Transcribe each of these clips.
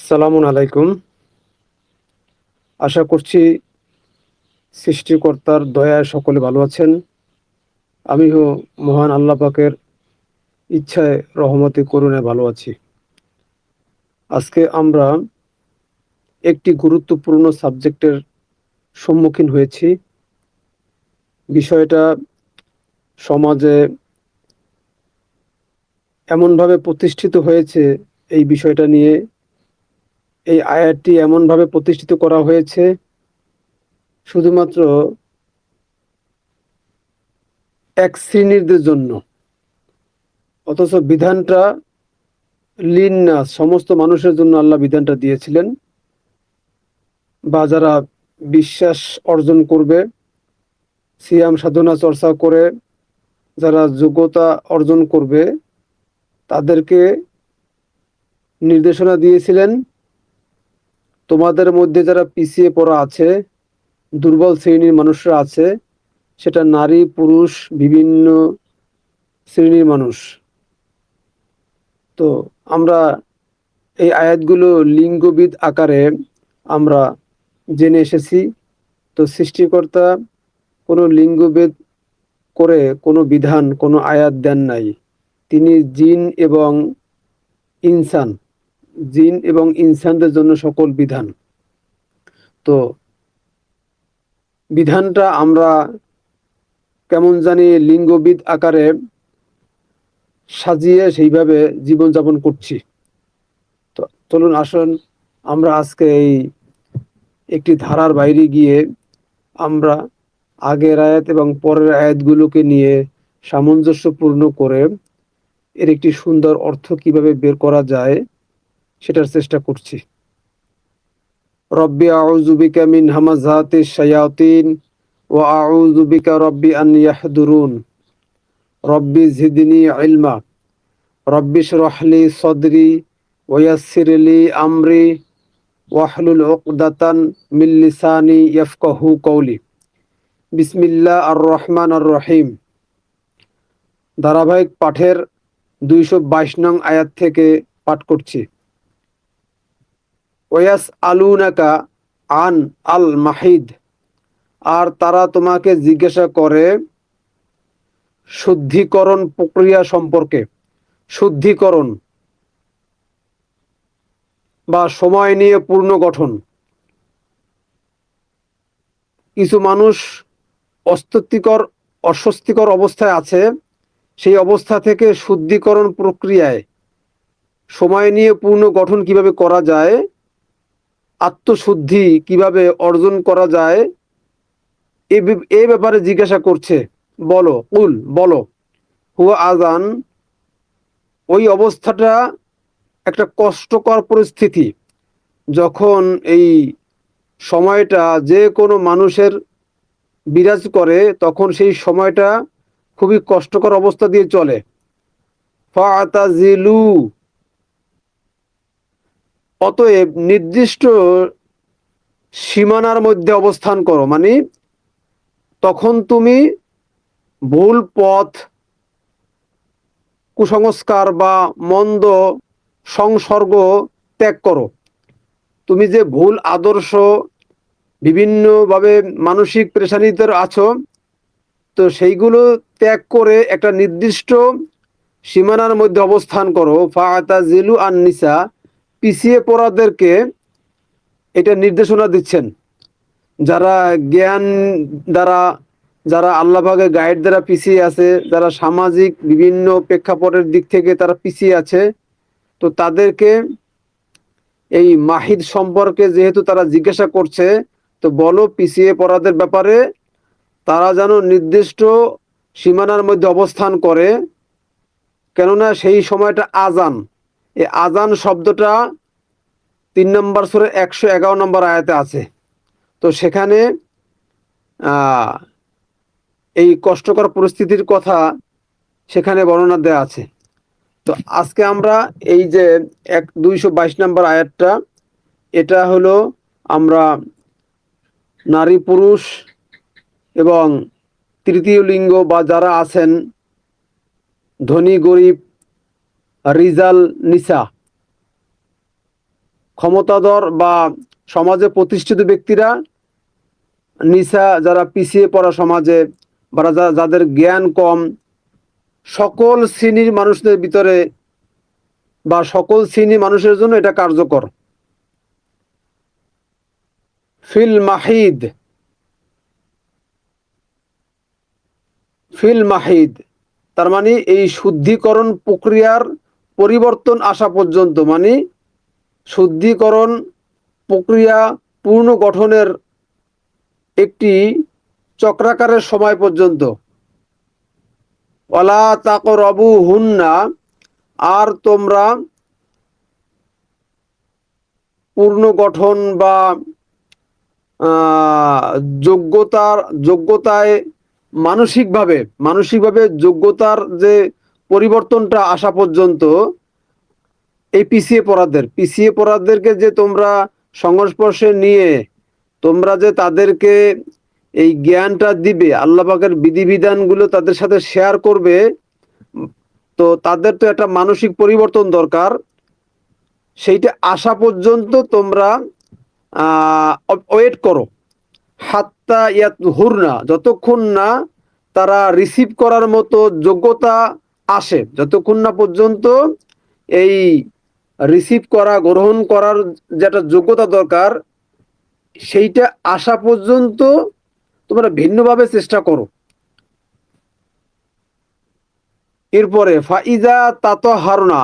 আসসালামু আলাইকুম। আশা করছি সৃষ্টিকর্তার দয়ায় সকলে ভালো আছেন। আমিও মহান আল্লাহ পাকের ইচ্ছায় রহমতে করুণায় ভালো আছি। আজকে আমরা একটি গুরুত্বপূর্ণ সাবজেক্টের সম্মুখীন হয়েছি। বিষয়টা সমাজে এমনভাবে প্রতিষ্ঠিত হয়েছে, এই বিষয়টা নিয়ে এই আয়াতটি এমনভাবে প্রতিষ্ঠিত করা হয়েছে শুধুমাত্র এক শ্রেণীদের জন্য, অথচ বিধানটা লিন্নাস সমস্ত মানুষের জন্য আল্লাহ বিধানটা দিয়েছিলেন। বা যারা বিশ্বাস অর্জন করবে, সিয়াম সাধনা চর্চা করে যারা যোগ্যতা অর্জন করবে, তাদেরকে নির্দেশনা দিয়েছিলেন তোমাদের মধ্যে যারা পিছিয়ে পড়া আছে, দুর্বল শ্রেণীর মানুষরা আছে, সেটা নারী পুরুষ বিভিন্ন শ্রেণীর মানুষ। তো আমরা এই আয়াতগুলো লিঙ্গবিদ আকারে আমরা জেনে এসেছি। তো সৃষ্টিকর্তা কোনো লিঙ্গভেদ করে কোনো বিধান কোনো আয়াত দেন নাই। তিনি ইনসান জিন এবং ইনসানদের জন্য সকল বিধান। তো বিধানটা আমরা কেমন জানি লিঙ্গবিদ আকারে সাজিয়ে সেইভাবে জীবনযাপন করছি। তো চলুন আসুন আমরা আজকে এই একটি ধারার বাইরে গিয়ে আমরা আগের আয়াত এবং পরের আয়াতগুলোকে নিয়ে সামঞ্জস্যপূর্ণ করে এর একটি সুন্দর অর্থ কিভাবে বের করা যায় সেটার চেষ্টা করছি। রব্বি আউযু বিকা মিন হামাযাতিশ শায়াতিন ওয়া আউযু বিকা রব্বি আন ইয়াহদুরুন রব্বি জিদনি ইলমা রব্বি ইশরাহ লি সাদরি ওয়া ইয়াসসির লি আমরি ওয়াহলুল উকদাতান মিন লিসানি ইয়াফকাহু কওলি। বিসমিল্লাহির রহমানির রহিম। ধারাবাহিক পাঠের 222 নং আয়াত থেকে পাঠ করছি। ওয়াস আলুনাকা আন আল মাহিদ, আর তারা তোমাকে জিজ্ঞাসা করে শুদ্ধিকরণ প্রক্রিয়া সম্পর্কে। শুদ্ধিকরণ বা সময় নিয়ে পুনর্গঠন। কিছু মানুষ অস্বস্তিকর অবস্থায় আছে, সেই অবস্থা থেকে শুদ্ধিকরণ প্রক্রিয়ায় সময় নিয়ে পুনর্গঠন কিভাবে করা যায়, আত্মশুদ্ধি কিভাবে অর্জন করা যায়, এ ব্যাপারে জিজ্ঞাসা করছে। বলো হুয়া আজান, ওই অবস্থাটা একটা কষ্টকর পরিস্থিতি। যখন এই সময়টা যে কোনো মানুষের বিরাজ করে, তখন সেই সময়টা খুবই কষ্টকর অবস্থা দিয়ে চলে। ফাতাজিলু, অতএব নির্দিষ্ট সীমানার মধ্যে অবস্থান করো, মানে তখন তুমি ভুল পথ, কুসংস্কার বা মন্দ সংসর্গ ত্যাগ করো। তুমি যে ভুল আদর্শ, বিভিন্নভাবে মানসিক পেরেশানিতে আছো, তো সেইগুলো ত্যাগ করে একটা নির্দিষ্ট সীমানার মধ্যে অবস্থান করো। ফাতাজিলু আন নিসা, পিছিয়ে পড়াদেরকে এটা নির্দেশনা দিচ্ছেন। যারা জ্ঞান দ্বারা, যারা আল্লাহ পাকের গাইড দ্বারা পিছিয়ে আছে, যারা সামাজিক বিভিন্ন প্রেক্ষাপটের দিক থেকে তারা পিছিয়ে আছে, তো তাদেরকে এই মাহিদ সম্পর্কে যেহেতু তারা জিজ্ঞাসা করছে, তো বলো পিছিয়ে পড়াদের ব্যাপারে তারা যেন নির্দিষ্ট সীমানার মধ্যে অবস্থান করে। কেননা সেই সময়টা আজান, এই আজান শব্দটা 3 নম্বর সূরা 111 নম্বর আয়াতে আছে। তো সেখানে এই কষ্টকর পরিস্থিতির কথা সেখানে বর্ণনা দেওয়া আছে। তো আজকে আমরা এই যে 222 নম্বর আয়াতটা, এটা হলো আমরা নারী পুরুষ এবং তৃতীয় লিঙ্গ বা যারা আছেন ধনী গরিব, রিজাল নিসা, ক্ষমতাধর বা সমাজে প্রতিষ্ঠিত ব্যক্তিরা, নিসা যারা পিছিয়ে পড়া সমাজে বা যাদের জ্ঞান কম, সকল শ্রেণীর মানুষদের ভিতরে বা সকল শ্রেণীর মানুষের জন্য এটা কার্যকর। ফিল মাহিদ, ফিল মাহিদ তার মানে এই শুদ্ধিকরণ প্রক্রিয়ার পরিবর্তন আসা পর্যন্ত, মানে শুদ্ধিকরণ প্রক্রিয়া পূর্ণ গঠনের একটি চক্রাকারের সময় পর্যন্ত। ওয়ালা তাকরাবু হুন্না, আর তোমরা পূর্ণ গঠন বা যোগ্যতায় মানসিকভাবে যোগ্যতার যে পরিবর্তনটা আসা পর্যন্ত এই পিছিয়ে পড়াদেরকে যে তোমরা সংস্পর্শে নিয়ে তোমরা যে তাদেরকে এই জ্ঞানটা দিবে, আল্লাহ পাকের বিধিবিধানগুলো তাদের সাথে শেয়ার করবে, তো তাদের তো একটা মানসিক পরিবর্তন দরকার। সেইটা আসা পর্যন্ত তোমরা ওয়েট করো। হাত্তা ইয়াতহুরনা, যতক্ষণ না তারা রিসিভ করার মতো যোগ্যতা আসে, যতক্ষণ না পর্যন্ত এই রিসিভ করা, গ্রহণ করার যেটা যোগ্যতা দরকার, সেইটা আসা পর্যন্ত তোমরা ভিন্নভাবে চেষ্টা করো। এরপরে ফাইজা তাতাহারনা,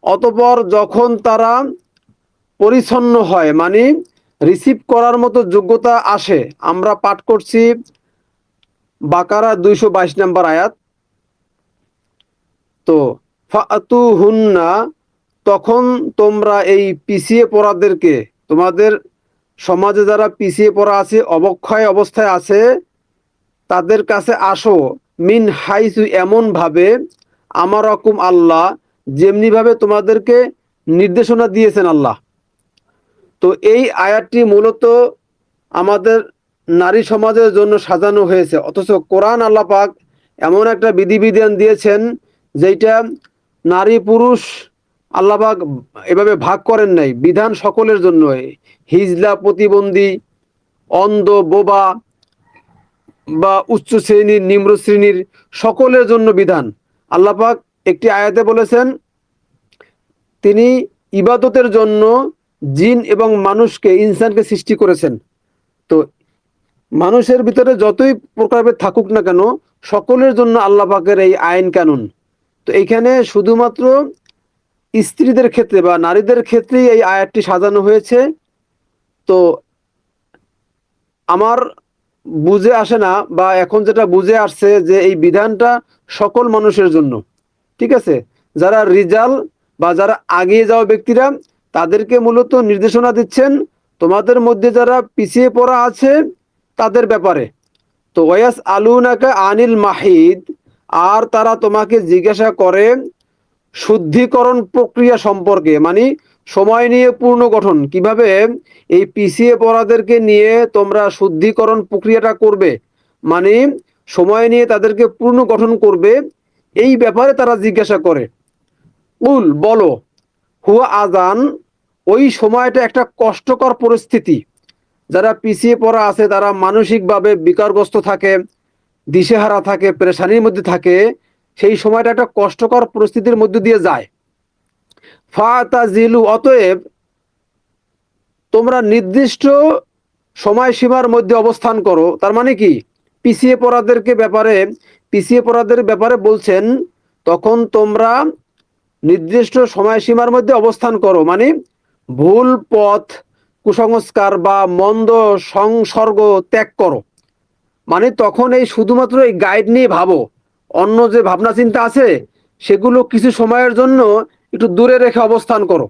অতঃপর যখন তারা পরিচ্ছন্ন হয়, মানে রিসিভ করার মতো যোগ্যতা আসে। আমরা পাঠ করছি বাকারা 222 নম্বর আয়াত। তো ফাতু হুন্না, তখন তোমরা এই পিছিয়ে পড়াদেরকে, তোমাদের সমাজে যারা পিছিয়ে পড়া আছে, অবক্ষয় অবস্থায় আছে, তাদের কাছে আসো। মিন হাইসু, এমন ভাবে, আমার রকম আল্লাহ যেমনি ভাবে তোমাদেরকে নির্দেশনা দিয়েছেন আল্লাহ। তো এই আয়াতটি মূলত আমাদের নারী সমাজের জন্য সাজানো হয়েছে, অথচ কোরআন আল্লাহ পাক এমন একটা বিধিবিধান দিয়েছেন যেটা নারী পুরুষ আল্লাহ পাক এভাবে ভাগ করেন নাই। বিধান সকলের জন্য, হিজলা, প্রতিবন্ধী, অন্ধ, বোবা বা উচ্চ শ্রেণীর, নিম্ন শ্রেণীর সকলের জন্য বিধান। আল্লাহ পাক একটি আয়াতে বলেছেন তিনি ইবাদতের জন্য জিন এবং মানুষকে, ইনসানকে সৃষ্টি করেছেন। তো মানুষের ভিতরে যতই প্রকারভেদ থাকুক না কেন, সকলের জন্য আল্লাহ পাকের এই আইন কানুন। তো এইখানে শুধুমাত্র স্ত্রীদের ক্ষেত্রে বা নারীদের ক্ষেত্রেই এই আয়াতটি সাজানো হয়েছে। তো আমার বুঝে আসে না, বা এখন যেটা বুঝে আসছে যে এই বিধানটা সকল মানুষের জন্য। ঠিক আছে, যারা রিজাল বা যারা আগিয়ে যাওয়া ব্যক্তিরা, তাদেরকে মূলত নির্দেশনা দিচ্ছেন তোমাদের মধ্যে যারা পিছিয়ে পড়া আছে তাদের ব্যাপারে। তো ওয়াস আলুনাকা আনিল মাহিদ, আর তারা তোমাকে জিজ্ঞাসা করে শুদ্ধিকরণ প্রক্রিয়া সম্পর্কে, মানে সময় নিয়ে পূর্ণ গঠন কিভাবে এই পিছিয়ে পড়াদেরকে নিয়ে তোমরা শুদ্ধিকরণ প্রক্রিয়াটা করবে, মানে সময় নিয়ে তাদেরকে পূর্ণ গঠন করবে, এই ব্যাপারে তারা জিজ্ঞাসা করে। উল, বলো, হুয়া আজান, ওই সময়টা একটা কষ্টকর পরিস্থিতি। যারা পিছিয়ে পড়া আছে তারা মানসিকভাবে বিকারগ্রস্ত থাকে, দিশেহারা থাকে, পেরেশানির মধ্যে থাকে, সেই সময়টা একটা কষ্টকর পরিস্থিতির মধ্যে দিয়ে যায়। ফাতাজিলু, অতএব তোমরা নির্দিষ্ট সময়সীমার মধ্যে অবস্থান করো। তার মানে কি, পিছিয়ে পড়াদের ব্যাপারে বলছেন তখন তোমরা নির্দিষ্ট সময়সীমার মধ্যে অবস্থান করো, মানে ভুল পথ, কুসংস্কার বা মন্দ সংসর্গ ত্যাগ করো। মানে তখন এই শুধুমাত্র এই গাইড নিয়ে ভাবো, অন্য যে ভাবনা চিন্তা আছে সেগুলো কিছু সময়ের জন্য একটু দূরে রেখে অবস্থান করো।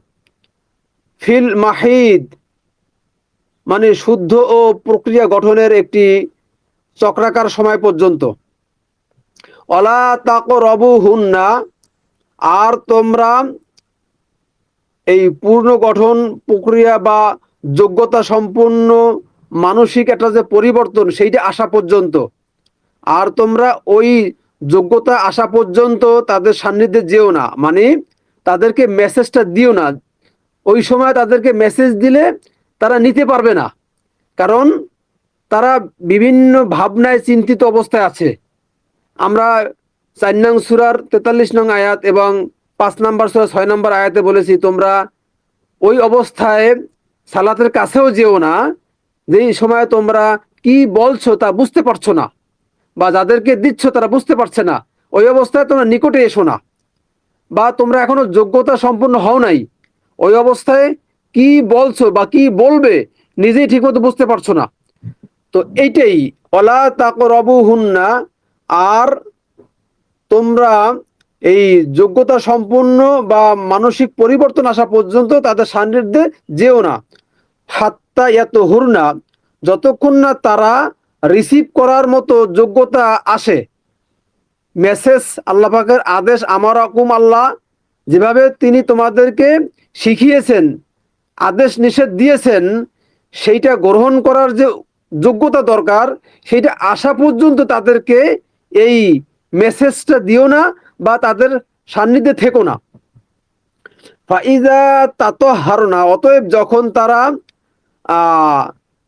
ফিল মাহিদ, মানে শুদ্ধ ও প্রক্রিয়া গঠনের একটি চক্রাকার সময় পর্যন্ত। অলা তাকরাবু হুন্না, আর তোমরা এই পূর্ণ গঠন প্রক্রিয়া বা যোগ্যতা সম্পূর্ণ মানসিক একটা যে পরিবর্তন সেইটা আসা পর্যন্ত, আর তোমরা ওই যোগ্যতা আসা পর্যন্ত তাদের সান্নিধ্যে যেও না, মানে তাদেরকে মেসেজটা দিও না ওই সময় তাদেরকে মেসেজ দিলে তারা নিতে পারবে না, কারণ তারা বিভিন্ন ভাবনায় চিন্তিত অবস্থায় আছে। আমরা 4 নং সূরার 43 নং আয়াত এবং 5 নম্বর সূরা 6 নম্বর আয়াতে বলেছি, তোমরা ওই অবস্থায় সালাতের কাছেও যেও না যেই সময় তোমরা কি বলছো তা বুঝতে পারছো না, বা যাদেরকে দিচ্ছ তারা বুঝতে পারছে না, ওই অবস্থায় তোমরা নিকটে এসো না, বা তোমরা এখনো যোগ্যতা সম্পন্ন হও নাই, ওই অবস্থায় কি বলছো বা কি বলবে নিজেই ঠিকমতো বুঝতে পারছো না। তো এইটাই ওয়ালা তাকরাবুহুন্না, আর তোমরা এই যোগ্যতা সম্পন্ন বা মানসিক পরিবর্তন আসা পর্যন্ত তাদের সান্নিধ্যে যেও না। হাত্তা ইয়াতহুরনা, যতক্ষণ না তারা রিসিভ করার মতো যোগ্যতা আসে। মেসেজ আল্লাহ পাকের আদেশ, আমার হুকুম আল্লাহ যেভাবে তিনি তোমাদেরকে শিখিয়েছেন, আদেশ নিষেধ দিয়েছেন, সেইটা গ্রহণ করার যে যোগ্যতা দরকার সেইটা আসা পর্যন্ত তাদেরকে এই মেসেজটা দিও না বা তাদের সান্নিধ্যে থেকো না। ফাইজা তাতাহহারনা, অতএব যখন তারা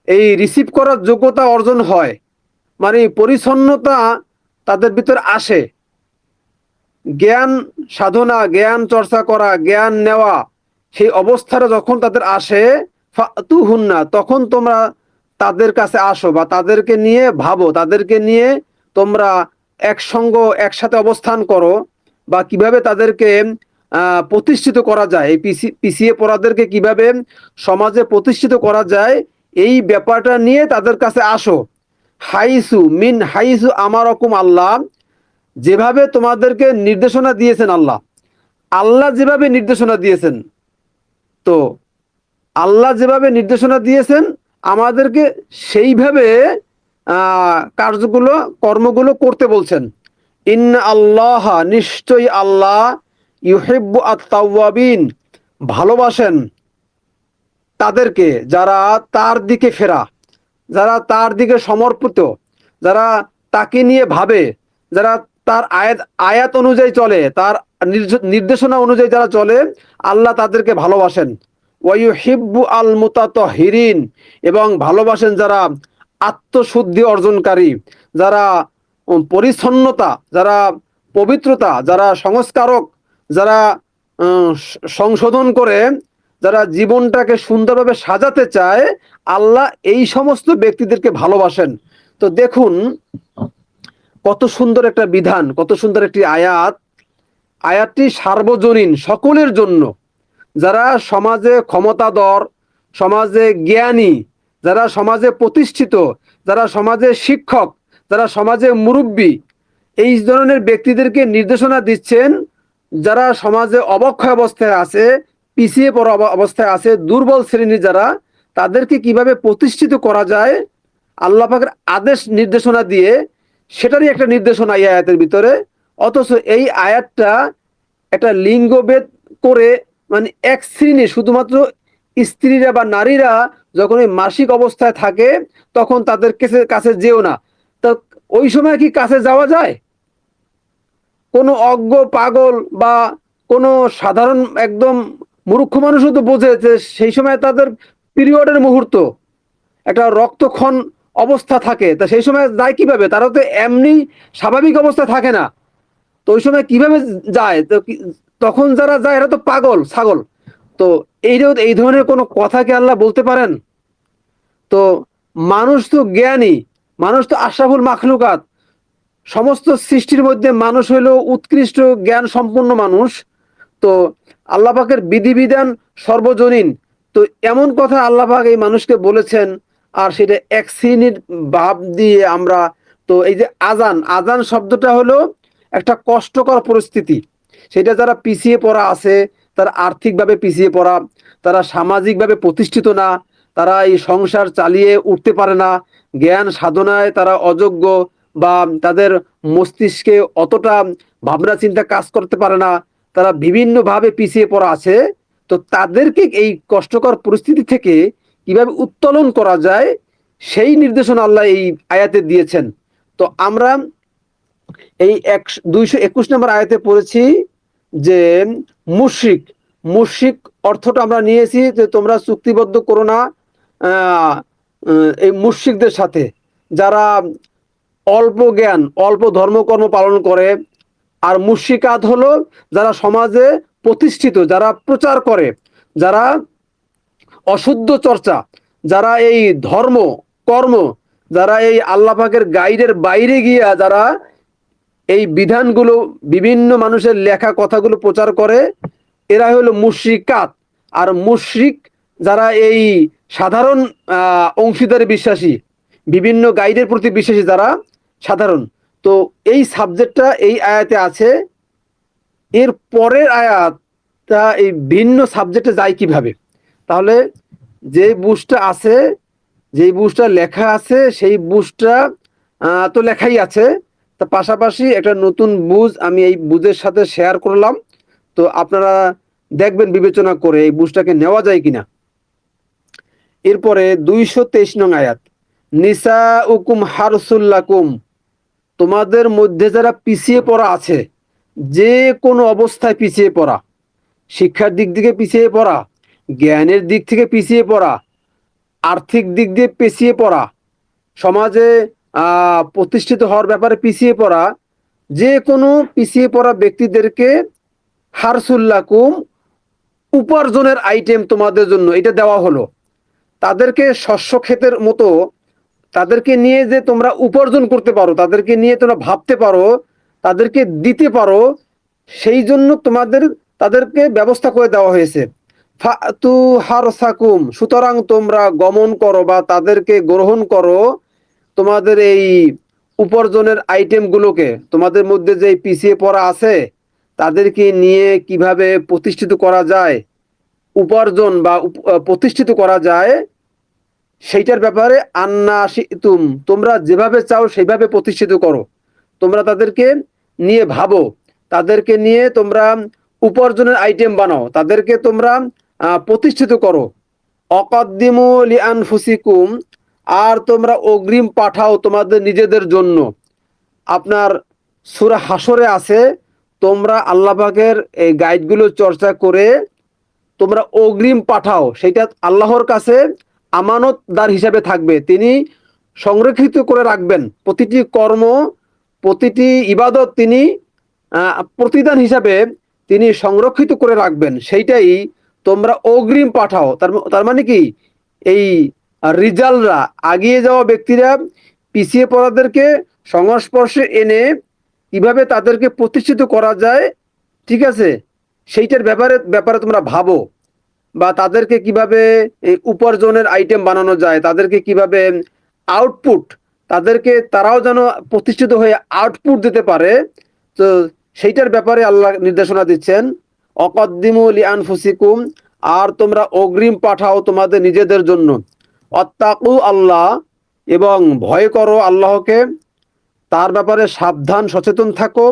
এই রিসিভ করার যোগ্যতা অর্জন হয়, মানে পরিচ্ছন্নতা তাদের ভিতর আসে, জ্ঞান সাধনা, জ্ঞান চর্চা করা, জ্ঞান নেওয়া, সেই অবস্থাটা যখন তাদের আসে, ফাতুহুন্না, তখন তোমরা তাদের কাছে আসো বা তাদেরকে নিয়ে ভাবো, তাদেরকে নিয়ে তোমরা একসঙ্গ একসাথে অবস্থান করো, বা কিভাবে তাদেরকে প্রতিষ্ঠিত করা যায়, এই পিছিয়ে পড়াদেরকে কিভাবে সমাজে প্রতিষ্ঠিত করা যায়, এই ব্যাপারটা নিয়ে তাদের কাছে আসো। হাইসু মিন হাইসু আমার রকম আল্লাহ, যেভাবে তোমাদেরকে নির্দেশনা দিয়েছেন আল্লাহ, আল্লাহ যেভাবে নির্দেশনা দিয়েছেন, তো আল্লাহ যেভাবে নির্দেশনা দিয়েছেন আমাদেরকে সেইভাবে কার্যগুলো কর্মগুলো করতে বলছেন। ইন্না আল্লাহ, নিশ্চয়ই আল্লাহ, ইউহিব্বু আত-তাওয়াবিন, ভালোবাসেন তাদেরকে যারা তার দিকে ফেরা, যারা তার দিকে সমর্পিত, যারা তাকে নিয়ে ভাবে, যারা তার আয়াত আয়াত অনুযায়ী চলে, তার নির্দেশনা অনুযায়ী যারা চলে, আল্লাহ তাদেরকে ভালোবাসেন। ওয়াইউহিব্বু আল মুতাতাহহিরিন, এবং ভালোবাসেন যারা আত্মশুদ্ধি অর্জনকারী, যারা পরিচ্ছন্নতা, যারা পবিত্রতা, যারা সংস্কারক, যারা সংশোধন করে, যারা জীবনটাকে সুন্দরভাবে সাজাতে চায়, আল্লাহ এই সমস্ত ব্যক্তিদেরকে ভালোবাসেন। তো দেখুন কত সুন্দর একটা বিধান, কত সুন্দর একটি আয়াত। আয়াতটি সার্বজনীন, সকলের জন্য, যারা সমাজে ক্ষমতাধর, সমাজে জ্ঞানী, যারা সমাজে প্রতিষ্ঠিত, যারা সমাজে শিক্ষক, যারা সমাজে মুরব্বী, এই ধরনের ব্যক্তিদেরকে নির্দেশনা দিচ্ছেন, যারা সমাজে অবক্ষয় অবস্থায় আছে, পিছিয়ে পড়া অবস্থায় আছে, দুর্বল শ্রেণী যারা, তাদেরকে কিভাবে প্রতিষ্ঠিত করা যায় আল্লাহ পাকের আদেশ নির্দেশনা দিয়ে, সেটারই একটা নির্দেশনা এই আয়াতের ভিতরে। অথচ এই আয়াতটা একটা লিঙ্গভেদ করে, মানে এক শ্রেণী শুধুমাত্র স্ত্রীরা বা নারীরা যখন এই মাসিক অবস্থায় থাকে তখন তাদের কাছে যেও না। তা ওই সময় কি কাছে যাওয়া যায়? কোনো অজ্ঞ পাগল বা কোনো সাধারণ একদম মূর্খ মানুষও তো বোঝে যে সেই সময় তাদের পিরিয়ডের মুহূর্ত, একটা রক্তক্ষণ অবস্থা থাকে, তা সেই সময় যায় কিভাবে? তারা তো এমনি স্বাভাবিক অবস্থা থাকে না, তো ওই সময় কিভাবে যায়? তো তখন যারা যায় এরা তো পাগল ছাগল। তো এই ধরনের কোনো কথা কি আল্লাহ বলতে পারেন? তো মানুষ তো জ্ঞানী, মানুষ তো আশরাফুল মাখলুকাত, সমস্ত সৃষ্টির মধ্যে মানুষ হইল উৎকৃষ্ট জ্ঞান সম্পন্ন মানুষ। তো আল্লাহ পাকের বিধিবিধান সর্বজনীন, তো এমন কথা আল্লাহ পাক এই মানুষকে বলেছেন, আর সেটা এক শ্রেণীর ভাব দিয়ে আমরা, তো এই যে আজান, আজান শব্দটা হলো একটা কষ্টকর পরিস্থিতি। সেটা যারা পিছিয়ে পড়া আছে, তারা আর্থিকভাবে পিছিয়ে পড়া, তারা সামাজিকভাবে প্রতিষ্ঠিত না, তারা এই সংসার চালিয়ে উঠতে পারে না, জ্ঞান সাধনায় তারা অযোগ্য, বা তাদের মস্তিষ্কে অতটা ভাবনা চিন্তা কাজ করতে পারে না, তারা বিভিন্নভাবে পিছিয়ে পড়া আছে। তো তাদেরকে এই কষ্টকর পরিস্থিতি থেকে কিভাবে উত্তোলন করা যায় সেই নির্দেশনা আল্লাহ এই আয়াতে দিয়েছেন। তো আমরা এই 221 নম্বর আয়াতে পড়েছি যে মুশরিক, মুশরিক অর্থটা আমরা নিয়েছি যে তোমরা চুক্তিবদ্ধ করো না আহ, এই মুশরিকদের সাথে, যারা অল্প জ্ঞান অল্প ধর্মকর্ম পালন করে। আর মুশরিকাত হলো যারা সমাজে প্রতিষ্ঠিত, যারা প্রচার করে, যারা অশুদ্ধ চর্চা, যারা এই ধর্ম কর্ম, যারা এই আল্লাহ পাকের গাইডের বাইরে গিয়া যারা এই বিধানগুলো বিভিন্ন মানুষের লেখা কথাগুলো প্রচার করে, এরা হলো মুশরিকাত। আর মুশরিক যারা এই সাধারণ অংশীদারে বিশ্বাসী, বিভিন্ন গাইডের প্রতি বিশ্বাসী, যারা সাধারণ। তো এই সাবজেক্টটা এই আয়াতে আছে। এর পরের আয়াতটা এই ভিন্ন সাবজেক্টে যায় কিভাবে? তাহলে যে বুঝটা আছে, যেই বুঝটা লেখা আছে সেই বুঝটা তো লেখাই আছে, তার পাশাপাশি একটা নতুন বুঝ আমি এই বুঝের সাথে শেয়ার করলাম। তো আপনারা দেখবেন বিবেচনা করে এই বুঝটাকে নেওয়া যায় কিনা। এরপরে 223 নং আয়াত, নিসা উকুম হারসুল্লাকুম, তোমাদের মধ্যে যারা পিছিয়ে পড়া আছে, যে কোনো অবস্থায় পিছিয়ে পড়া, শিক্ষার দিক থেকে পিছিয়ে পড়া, জ্ঞানের দিক থেকে পিছিয়ে পড়া, আর্থিক দিক দিয়ে পিছিয়ে পড়া, সমাজে প্রতিষ্ঠিত হওয়ার ব্যাপারে পিছিয়ে পড়া, যে কোনো পিছিয়ে পড়া ব্যক্তিদেরকে হারসুল্লাকুম, উপার্জনের আইটেম তোমাদের জন্য এটা দেওয়া হলো। তাদেরকে শস্য ক্ষেতের মতো তাদেরকে নিয়ে যে তোমরা উপার্জন করতে পারো, তাদেরকে নিয়ে তোমরা ভাবতে পারো, তাদেরকে দিতে পারো, সেই জন্য তাদেরকে ব্যবস্থা করে দেওয়া হয়েছে। ফাতু হারসাকুম, সুতরাং তোমরা গমন করো বা তাদেরকে গ্রহণ করো তোমাদের এই উপার্জনের আইটেমগুলোকে। তোমাদের মধ্যে যে পিছিয়ে পড়া আছে তাদেরকে নিয়ে কিভাবে প্রতিষ্ঠিত করা যায়, উপার্জন বা প্রতিষ্ঠিত করা যায়, সেইটার ব্যাপারে আন্না শিতুম, তোমরা যেভাবে চাও সেইভাবে প্রতিষ্ঠিত করো। তোমরা তাদেরকে নিয়ে ভাবো, তাদেরকে নিয়ে তোমরা উপার্জনের আইটেম বানাও, তাদেরকে তোমরা প্রতিষ্ঠিত করো। অকদ্দিমু লিআনফুসিকুম, আর তোমরা অগ্রিম পাঠাও তোমাদের নিজেদের জন্য। আপনার সূরা হাসরে আছে, তোমরা আল্লাহ পাকের এই গাইডগুলো চর্চা করে তোমরা অগ্রিম পাঠাও, সেটা আল্লাহর কাছে আমানতদার হিসাবে থাকবে। তিনি সংরক্ষিত করে রাখবেন প্রতিটি কর্ম, প্রতিটি ইবাদত তিনি প্রতিদান হিসাবে তিনি সংরক্ষিত করে রাখবেন। সেইটাই তোমরা অগ্রিম পাঠাও। তার মানে কি, এই রিজালরা, আগিয়ে যাওয়া ব্যক্তিরা পিছিয়ে পড়াদেরকে সংস্পর্শে এনে কিভাবে তাদেরকে প্রতিষ্ঠিত করা যায়, ঠিক আছে, সেইটার ব্যাপারে তোমরা ভাবো। বা তাদেরকে কিভাবে এই উপার্জনের আইটেম বানানো যায়, তাদেরকে কিভাবে আউটপুট, তারাও যেন প্রতিষ্ঠিত হয়ে আউটপুট দিতে পারে। তো সেইটার ব্যাপারে আল্লাহ নির্দেশনা দিচ্ছেন, অকদ্দিমু লিআনফুসিকুম, আর তোমরা অগ্রিম পাঠাও তোমাদের নিজেদের জন্য। অত্তাকু আল্লাহ, এবং ভয় করো আল্লাহকে, তার ব্যাপারে সাবধান সচেতন থাকো,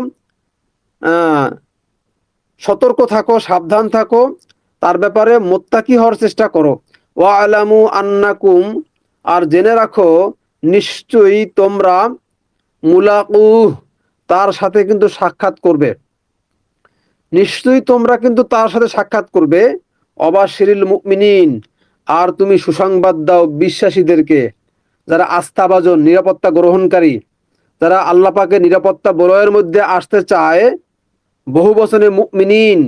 সতর্ক থাকো, সাবধান থাকো, তার ব্যাপারে মোত্তাকি হওয়ার চেষ্টা করো। ওয়া আলামু আন্নাকুম, আর জেনে রাখো নিশ্চয়ই তোমরা মুলাকু, তার সাথে কিন্তু সাক্ষাৎ করবে। নিশ্চয়ই তোমরা কিন্তু তার সাথে সাক্ষাৎ করবে। অবাশিরিল মুমিনিন, আর তুমি সুসংবাদ দাও বিশ্বাসীদেরকে, যারা আস্থাভাজন, নিরাপত্তা গ্রহণকারী, যারা আল্লাহ পাকের নিরাপত্তা বলয়ের মধ্যে আসতে চায়। বহু বচনে মুমিনিন,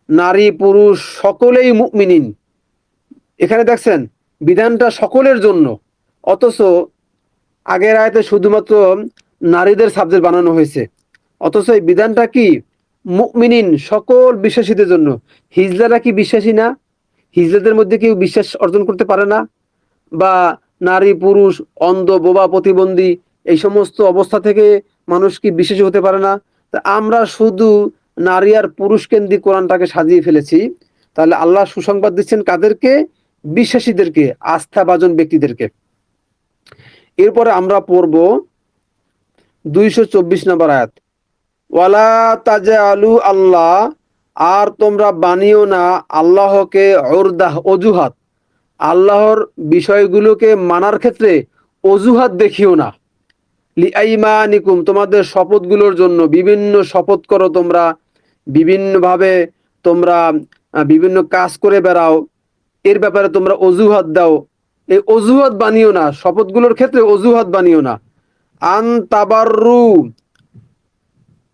নারী পুরুষ সকলেই মুমিনিন। এখানে দেখছেন বিধানটা সকলের জন্য, অথচ আগের আয়াতে শুধুমাত্র নারীদের সাবজেক্ট বানানো হয়েছে। অথচ এই বিধানটা কি, মুমিনিন সকল বিশ্বাসীদের জন্য। হিজলারা কি বিশ্বাসী না? হিজলাদের মধ্যে কেউ বিশ্বাস অর্জন করতে পারে না? বা নারী পুরুষ, অন্ধ বোবা প্রতিবন্ধী, এই সমস্ত অবস্থা থেকে মানুষ কি বিশ্বাসী হতে পারে না? তা আমরা শুধু নারী আর পুরুষ কেন্দ্রিক কোরআনটাকে সাজিয়ে ফেলেছি। তাহলে আল্লাহ সুসংবাদ দিচ্ছেন কাদেরকে? বিশ্বাসীদেরকে, আস্থাভাজন ব্যক্তিদেরকে। এরপরে আমরা পড়ব 224 নম্বর আয়াত, ওয়ালা তাজআলু আল্লাহ, আর তোমরা বানিও না আল্লাহকে উরদাহ, অজুহাত। আল্লাহর বিষয়গুলোকে মানার ক্ষেত্রে অজুহাত দেখিও না। লিআইমানিকুম, তোমাদের শপথগুলোর জন্য। বিভিন্ন শপথ করো তোমরা, বিভিন্নভাবে তোমরা বিভিন্ন কাজ করে বেড়াও, এর ব্যাপারে তোমরা অজুহাত দাও। এই অজুহাত বানিও না, শপথগুলোর ক্ষেত্রে অজুহাত বানিও না। আন তাবাররু,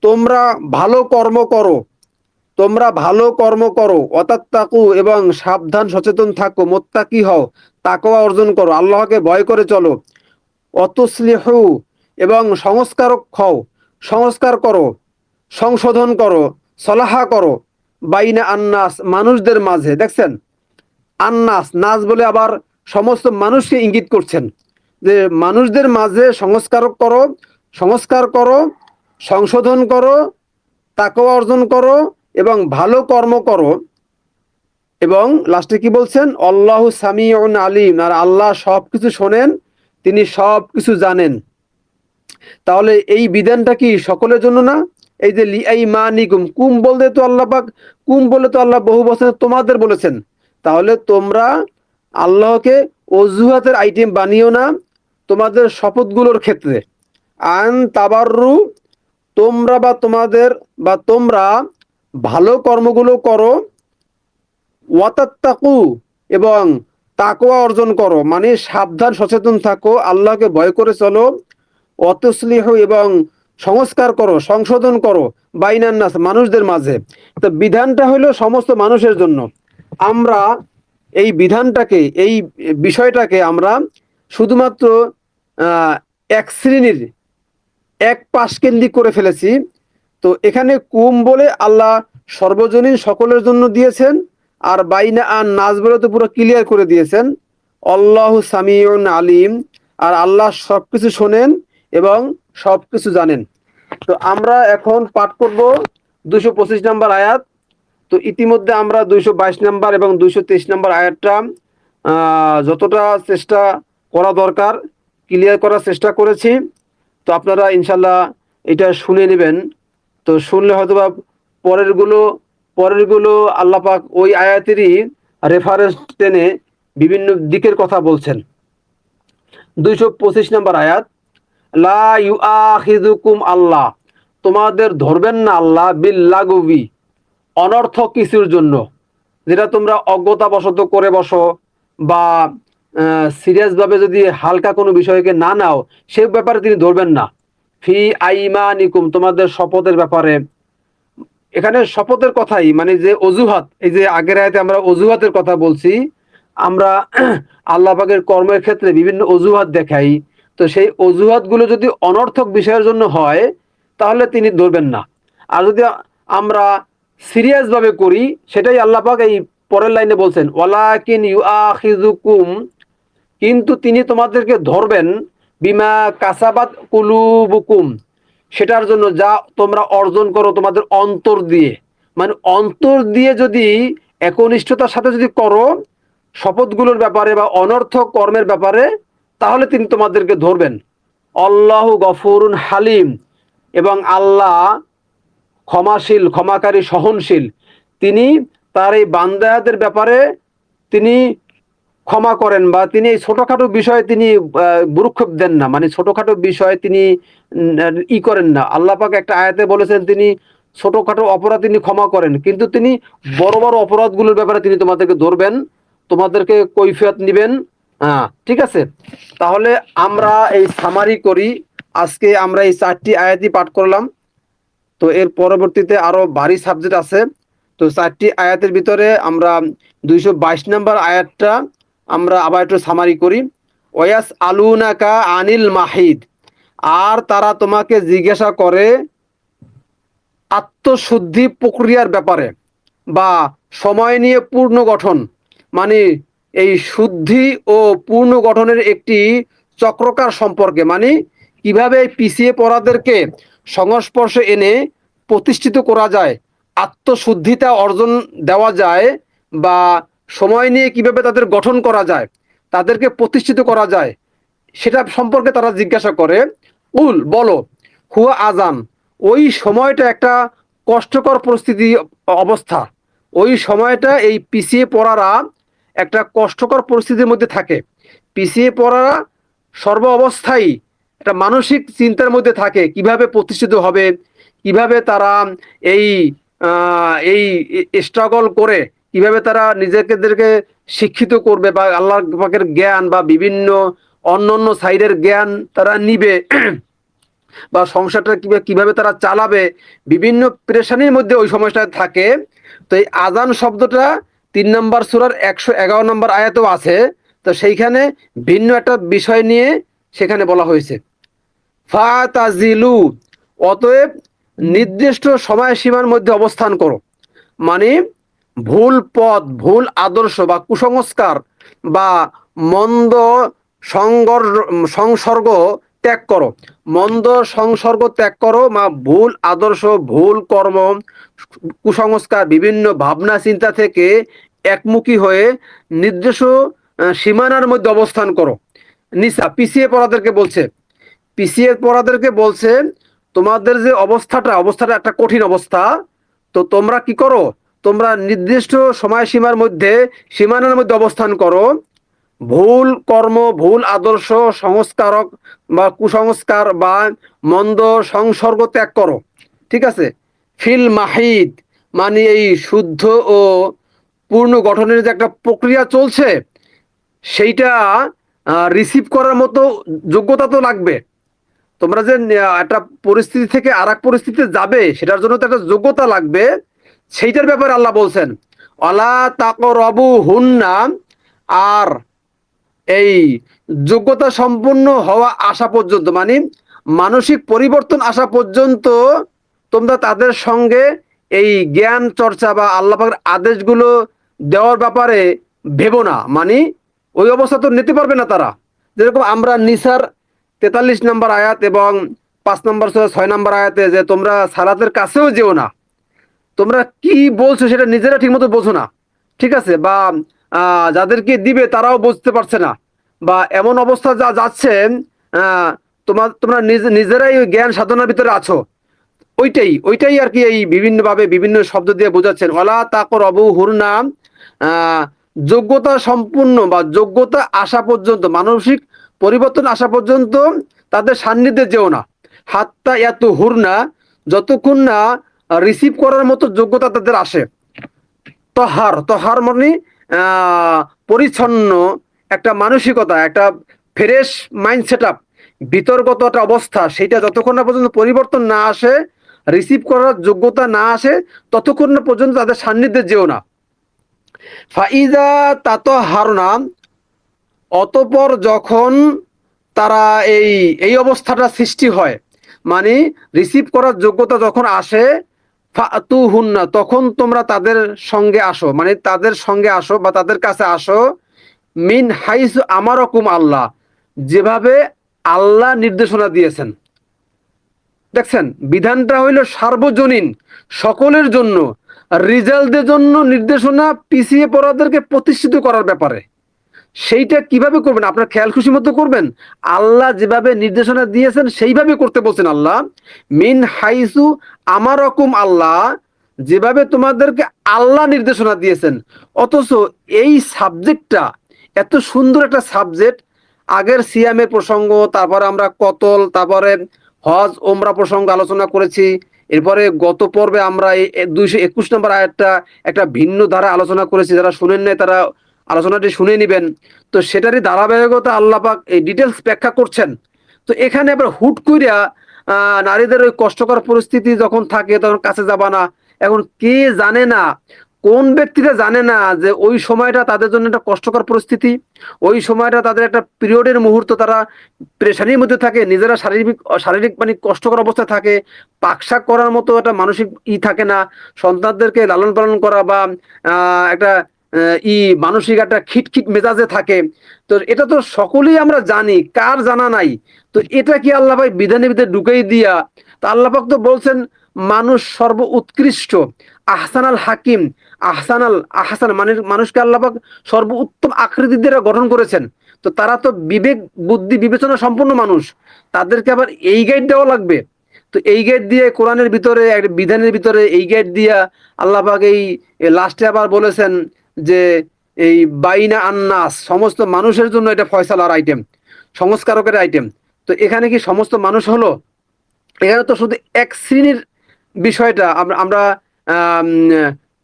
তোমরা ভালো কর্ম করো, তোমরা ভালো কর্ম করো, অতাত্তাকু, এবং সাবধান সচেতন থাকো, মোত্তাকি হও, তাকওয়া অর্জন করো, আল্লাহকে ভয় করে চলো, অতুসলিহু, এবং সংস্কারক হও, সংস্কার করো, সংশোধন করো, সলাহা করো, বাইনা আন্নাস, মানুষদের মাঝে। দেখছেন, আন্নাস, নাস বলে আবার সমস্ত মানুষকে ইঙ্গিত করছেন যে মানুষদের মাঝে সংস্কারক করো, সংস্কার করো, সংশোধন করো, তাকওয়া অর্জন করো, এবং ভালো কর্ম করো। এবং লাস্টে কি বলছেন, আল্লাহু সামিউন আলিম, আর আল্লাহ সবকিছু শোনেন, তিনি সবকিছু জানেন। তাহলে এই বিধানটা কি সকলের জন্য না? এই যে লিআইমানিকুম, কুম বলতে তো আল্লাহ পাক, কুম বলে তো আল্লাহ বহু বছর তোমাদের বলেছেন। তাহলে তোমরা আল্লাহকে অজুহাতের আইটেম বানিও না তোমাদের শপথগুলোর ক্ষেত্রে। আন তাবাররু, তোমরা বা তোমাদের বা তোমরা ভালো কর্মগুলো করো, ওয়াতাত্তাকু, এবং তাকওয়া অর্জন করো, মানে সাবধান সচেতন থাকো, আল্লাহকে ভয় করে চলো, অতসলিহ, এবং সংস্কার করো, সংশোধন করো, বাইনান নাস, মানুষদের মাঝে। তো বিধানটা হলো সমস্ত মানুষের জন্য। আমরা এই বিধানটাকে, এই বিষয়টাকে আমরা শুধুমাত্র এক শ্রেণীর, এক পাশকেন্দ্রিক করে ফেলেছি। তো এখানে কুম বলে আল্লাহ সর্বজনীন সকলের জন্য দিয়েছেন, আর বাইনা আর নাজ বলে তো পুরো ক্লিয়ার করে দিয়েছেন, আল্লাহু সামিউন আলিম, আর আল্লাহ সবকিছু শোনেন এবং সবকিছু জানেন। তো আমরা এখন পাঠ করব 225 নম্বর আয়াত। তো ইতিমধ্যে আমরা 222 নম্বর এবং 223 নম্বর আয়াতটা যতটা চেষ্টা করা দরকার ক্লিয়ার করার চেষ্টা করেছি। তো আপনারা ইনশাল্লাহ এটা শুনে নেবেন। তো শুনলে হয়তোবা পরেরগুলো আল্লাহ পাক ওই আয়াতেরই রেফারেন্স টেনে বিভিন্ন দিকের কথা বলছেন। 225 নম্বর আয়াত, লা ইউআখিযুকুম, আল্লাহ তোমাদের ধরবেন না আল্লাহ, বিল্লাগুবি, অনর্থক কিছুর জন্য, যেটা তোমরা অজ্ঞতাবশত করে বসো, বা সিরিয়াসভাবে যদি হালকা কোনো বিষয়কে না নাও, সে ব্যাপারে তিনি ধরবেন না। ফি আইমানিকুম, তোমাদের শপথের ব্যাপারে। এখানে শপথের কথাই মানে যে অজুহাত, এই যে আগের আয়াতে আমরা অজুহাতের কথা বলছি, আমরা আল্লাহ পাকের কর্মের ক্ষেত্রে বিভিন্ন অজুহাত দেখাই। তো সেই অজুহাতগুলো যদি অনর্থক বিষয়ের জন্য হয় তাহলে তিনি ধরবেন না। আর যদি আমরা সিরিয়াসভাবে করি, সেটাই আল্লাহ পাক এই পরের লাইনে বলছেন, ওয়ালাকিন ইউআখিযুকুম, কিন্তু তিনি তোমাদেরকে ধরবেন, বিমা কাসাবাত কুলুবুকুম, সেটার জন্য যা তোমরা অর্জন করো তোমাদের অন্তর দিয়ে। মানে অন্তর দিয়ে যদি একনিষ্ঠতার সাথে যদি করো শপথগুলোর ব্যাপারে বা অনর্থক কর্মের ব্যাপারে, তাহলে তিনি তোমাদেরকে ধরবেন। আল্লাহু গফুরুন হালিম, এবং আল্লাহ ক্ষমাশীল, ক্ষমাকারী, সহনশীল। তিনি তার এই বান্দাদের ব্যাপারে তিনি ক্ষমা করেন, বা তিনি এই ছোটখাটো বিষয়ে তিনি ভ্রুক্ষেপ দেন না, মানে ছোটখাটো বিষয়ে তিনি করেন না। আল্লাহ পাক একটা আয়াতে বলেছেন তিনি ছোটখাটো অপরাধ তিনি ক্ষমা করেন, কিন্তু তিনি বড় বড় অপরাধগুলোর ব্যাপারে তিনি তোমাদেরকে ধরবেন, তোমাদেরকে কৈফিয়ত নিবেন। হ্যাঁ, ঠিক আছে। তাহলে আমরা এই সামারি করি। আজকে আমরা এই 4টি আয়াতই পাঠ করলাম। তো এর পরবর্তীতে আরো ভারী সাবজেক্ট আছে। তো 4টি আয়াতের ভিতরে আমরা 222 নম্বর আয়াতটা আমরা আবার একটু সামারি করি। ওয়াস আলুনাকা আনিল মাহিদ, আর তারা তোমাকে জিজ্ঞাসা করে আত্মশুদ্ধি প্রক্রিয়ার ব্যাপারে, বা সময় নিয়ে পূর্ণ গঠন, মানে এই শুদ্ধি ও পূর্ণ গঠনের একটি চক্রকার সম্পর্কে, মানে কিভাবে পিছিয়ে পড়াদেরকে সংস্পর্শে এনে প্রতিষ্ঠিত করা যায়, আত্মশুদ্ধিতা অর্জন দেওয়া যায়, বা সময় নিয়ে কিভাবে তাদের গঠন করা যায়, তাদেরকে প্রতিষ্ঠিত করা যায়, সেটা সম্পর্কে তারা জিজ্ঞাসা করে। উল, বলো, হুয়া আজান, ওই সময়টা একটা কষ্টকর পরিস্থিতি অবস্থা। ওই সময়টা এই পিছিয়ে পড়ারা একটা কষ্টকর পরিস্থিতির মধ্যে থাকে। পিছিয়ে পড়ারা সর্ব অবস্থায় একটা মানসিক চিন্তার মধ্যে থাকে, কিভাবে প্রতিষ্ঠিত হবে, কিভাবে তারা এই এই স্ট্রাগল করে কিভাবে তারা নিজেদেরকে শিক্ষিত করবে বা আল্লাহ পাকের জ্ঞান বা বিভিন্ন অন্য সাইডের জ্ঞান তারা নিবে বা সংসারটা কিভাবে তারা চালাবে, বিভিন্ন পেরেশানির মধ্যে ওই সময়টা থাকে। তো এই আজান শব্দটা 3 নম্বর সূরার 111 নম্বর আয়াতেও আছে। তো সেইখানে ভিন্ন একটা বিষয় নিয়ে সেখানে বলা হয়েছে, ফাতাজিলু, অতএব নির্দিষ্ট সময়সীমার মধ্যে অবস্থান করো। মানে ভুল পথ, ভুল আদর্শ বা কুসংস্কার বা মন্দ সংসর্গ ত্যাগ করো। মন্দ সংসর্গ ত্যাগ করো বা ভুল আদর্শ, ভুল কর্ম, কুসংস্কার, বিভিন্ন ভাবনা চিন্তা থেকে একমুখী হয়ে নির্দিষ্ট সীমানার মধ্যে অবস্থান করো। নিসা, পিছিয়ে পড়াদেরকে বলছে, পিছিয়ে পড়াদেরকে বলছে তোমাদের যে অবস্থাটা একটা কঠিন অবস্থা। তো তোমরা কি করো, তোমরা নির্দিষ্ট সময়সীমার মধ্যে, সীমানার মধ্যে অবস্থান করো। ভুল কর্ম, ভুল আদর্শ, সংস্কারক বা কুসংস্কার বা মন্দ সংসর্গ ত্যাগ করো। ঠিক আছে। ফিল মাহিদ, মানে এই শুদ্ধ ও পূর্ণ গঠনের যে একটা প্রক্রিয়া চলছে, সেইটা রিসিভ করার মতো যোগ্যতা তো লাগবে। তোমরা যে একটা পরিস্থিতি থেকে আর এক পরিস্থিতিতে যাবে, সেটার জন্য তো একটা যোগ্যতা লাগবে। সেইটার ব্যাপারে আল্লাহ বলছেন, অলা তাকরাবু হুন্না, আর এই যোগ্যতা সম্পন্ন হওয়া আসা পর্যন্ত, মানে মানসিক পরিবর্তন আসা পর্যন্ত তোমরা তাদের সঙ্গে এই জ্ঞান চর্চা বা আল্লাহ পাকের আদেশগুলো দেওয়ার ব্যাপারে ভেবো না। মানে ওই অবস্থা তো নিতে পারবে না তারা। যেরকম আমরা নিসার 43 নম্বর আয়াত এবং 5 নম্বর সূরা 6 নম্বর আয়াতে যে তোমরা সালাতের কাছেও যেও না, তোমরা কি বলছো সেটা নিজেরা ঠিক মতো বোঝো না। ঠিক আছে, বা যাদেরকে দিবে তারাও বুঝতে পারছে না, বা এমন অবস্থা যা যাচ্ছে, তোমরা নিজেরাই ওই জ্ঞান সাধনার ভিতরে আছো। ওইটাই আর কি এই বিভিন্নভাবে বিভিন্ন শব্দ দিয়ে বোঝাচ্ছেন। ওয়ালা তাকরাবু হুন্না, যোগ্যতা সম্পূর্ণ বা যোগ্যতা আসা পর্যন্ত, মানসিক পরিবর্তন আসা পর্যন্ত তাদের সান্নিধ্যে যেও না। হাত্তা ইয়াতু হুরনা, যতক্ষণ না রিসিভ করার মতো যোগ্যতা তাদের আসে। তহার মানে পরিচ্ছন্ন একটা মানসিকতা, একটা ফ্রেশ মাইন্ড সেট আপ, ভিতরগত একটা অবস্থা, সেইটা যতক্ষণ না পর্যন্ত পরিবর্তন না আসে, রিসিভ করার যোগ্যতা না আসে, ততক্ষণ না পর্যন্ত তাদের সান্নিধ্যে যেও না। ফাইজা তাতাহারনা, অতঃপর যখন তারা এই অবস্থাটা সৃষ্টি হয়, মানে রিসিভ করার যোগ্যতা যখন আসে, ফাতুহুন্না, তখন তোমরা তাদের সঙ্গে আসো, মানে তাদের সঙ্গে আসো বা তাদের কাছে আসো। মিন হাইসু আমারকুম আল্লাহ, যেভাবে আল্লাহ নির্দেশনা দিয়েছেন। দেখছেন, বিধানটা হইল সার্বজনীন, সকলের জন্য, রিজাল্টদের জন্য নির্দেশনা পিছিয়ে পড়াদেরকে প্রতিষ্ঠিত করার ব্যাপারে। সেইটা কিভাবে করবেন? আপনার খেয়াল খুশি মতো করবেন। আল্লাহ যেভাবে নির্দেশনা দিয়েছেন সেইভাবে করতে বলছেন আল্লাহ। মিন হাইসু আমারকুম আল্লাহ, যেভাবে তোমাদেরকে আল্লাহ নির্দেশনা দিয়েছেন। অথচ এই সাবজেক্টটা এত সুন্দর একটা সাবজেক্ট, আগের সিয়ামের প্রসঙ্গ, তারপরে আমরা কতল, তারপরে হজ ওমরা প্রসঙ্গ আলোচনা করেছি। এরপরে গত পর্বে আমরা এই 221 নম্বর আয়াতটা একটা ভিন্ন ধারা আলোচনা করেছি। যারা শুনেন নাই তারা আলোচনাটি শুনে নিবেন। তো সেটারই ধারাবাহিকতা আল্লাহ পাক এই ডিটেলস ব্যাখ্যা করছেন। তো এখানে আবার হুট কইরা নারীদের ওই কষ্টকর পরিস্থিতি যখন থাকে তখন কাছে যাবা না। এখন কে জানে না, কোন ব্যক্তিটা জানে না যে ওই সময়টা তাদের জন্য একটা কষ্টকর পরিস্থিতি, ওই সময়টা তাদের একটা পিরিয়ডের মুহূর্ত, তারা প্রেশানির মধ্যে থাকে, নিজেরা শারীরিক মানে কষ্টকর অবস্থায় থাকে, পাকশাক করার মতো একটা মানসিক থাকে না, সন্তানদেরকে লালন পালন করা বা একটা মানসিক একটা খিটখিট মেজাজে থাকে। তো এটা তো সকলেই আমরা জানি, কার জানা নাই? তো এটা কি আল্লাহ ভাই বিধানের ভিতরে ঢুকাই দিয়া? তা আল্লাহ পাক তো বলছেন মানুষ সর্ব উৎকৃষ্ট, আহসানাল হাকিম, আহসান মানে মানুষকে আল্লাহ পাক সর্ব উত্তম আকৃতি দিয়ে গঠন করেছেন। তো তারা তো বিবেক বুদ্ধি বিবেচনা সম্পন্ন মানুষ, তাদেরকে আবার এই গাইড দেওয়া লাগবে। তো এই গাইড দিয়ে কোরআনের ভিতরে বিধানের ভিতরে এই গাইড দিয়া আল্লাহ পাক এই লাস্টে আবার বলেছেন যে এই বাইনা আন্নাস, সমস্ত মানুষের জন্য এটা ফয়সালার আইটেম, সংস্কারকের আইটেম। তো এখানে কি সমস্ত মানুষ হলো? এখানে তো শুধু এক শ্রেণীর বিষয়টা আমরা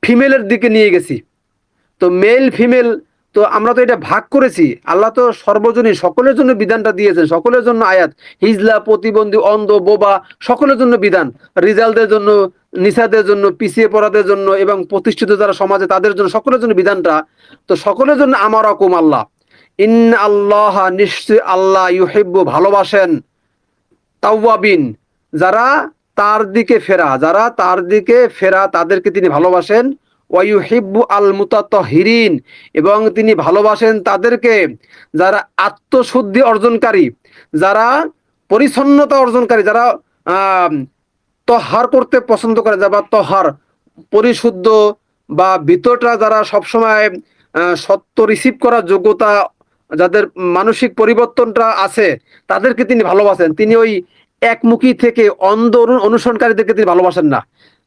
ফিমেলের দিকে নিয়ে গেছি। তো মেল ফিমেল, তো আমরা তো এটা ভাগ করেছি। আল্লাহ তো সর্বজনীন, সকলের জন্য বিধানটা দিয়েছেন, সকলের জন্য আয়াত। হিজলা, প্রতিবন্ধী, অন্ধ, বোবা, সকলের জন্য বিধান। রিজালদের জন্য, নিসাদের জন্য, পিছিয়ে পড়াদের জন্য, এবং প্রতিষ্ঠিত যারা সমাজে তাদের জন্য, সকলের জন্য বিধানটা। তো সকলের জন্য আমার রকম আল্লাহ, ইন্না আল্লাহ, নিশ্চয় আল্লাহ, ইউহিব্বু, ভালোবাসেন, তাওয়াবিন, যারা তার দিকে ফেরা, যারা তার দিকে ফেরা তাদেরকে তিনি ভালোবাসেন। ওয়াইউহিব্বু আল মুতাত্তাহিরিন, এবং তিনি ভালোবাসেন তাদেরকে যারা আত্মশুদ্ধি অর্জনকারী, যারা পরিচ্ছন্নতা অর্জনকারী, যারা তহার করতে পছন্দ করে, যারা তহার, পরিশুদ্ধ, বা ভিতরটা যারা সবসময় সত্য রিসিভ করার যোগ্যতা, যাদের মানসিক পরিবর্তনটা আছে, তাদেরকে তিনি ভালোবাসেন। তিনি ওই একমুখী থেকে অন্ধ অনুসরণকারীদেরকে তিনি ভালোবাসেন না।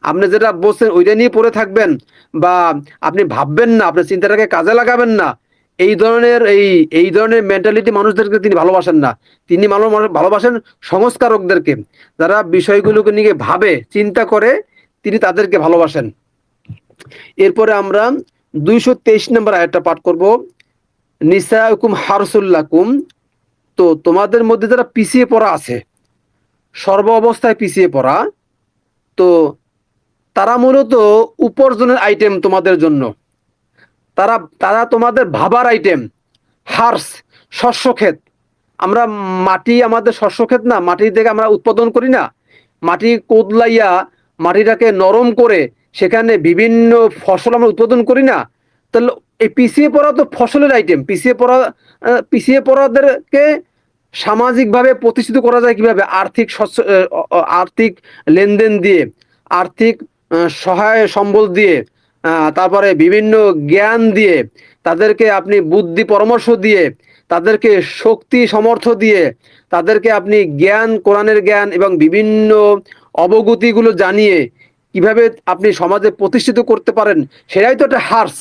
আপনি যেটা বলছেন ওইটা নিয়ে পড়ে থাকবেন, বা আপনি ভাববেন না, আপনি চিন্তাটাকে কাজে লাগাবেন না, এই ধরনের মেন্টালিটি মানুষদেরকে তিনি ভালোবাসেন না। তিনি ভালোবাসেন সংস্কারকদেরকে, যারা বিষয়গুলোকে নিয়ে ভাবে, চিন্তা করে, তিনি তাদেরকে ভালোবাসেন। এরপরে আমরা 223 নম্বর আয়াতটা পাঠ করব। নিসাউকুম হারসুল্লাকুম, তো তোমাদের মধ্যে যারা পিছিয়ে পড়া আছে, সর্ব অবস্থায় পিছিয়ে পড়া, তো তারা মূলত উপার্জনের আইটেম তোমাদের জন্য, তারা তারা তোমাদের ভাবার আইটেম। হার্স, শস্য ক্ষেত। আমরা মাটি, আমাদের শস্য ক্ষেত না, মাটি থেকে আমরা উৎপাদন করি না, মাটি কোদলাইয়া মাটিটাকে নরম করে সেখানে বিভিন্ন ফসল আমরা উৎপাদন করি না। তাহলে এই পিছিয়ে পড়া তো ফসলের আইটেম। পিছিয়ে পড়াদেরকে সামাজিকভাবে প্রতিষ্ঠিত করা যায় কিভাবে? আর্থিক লেনদেন দিয়ে, আর্থিক সহায় সম্বল দিয়ে, তারপরে বিভিন্ন জ্ঞান দিয়ে, তাদেরকে আপনি বুদ্ধি পরামর্শ দিয়ে, তাদেরকে শক্তি সমর্থ দিয়ে, তাদেরকে আপনি জ্ঞান, কোরআনের জ্ঞান এবং বিভিন্ন অবগতিগুলো জানিয়ে কিভাবে আপনি সমাজে প্রতিষ্ঠিত করতে পারেন, সেটাই তো একটা হার্স।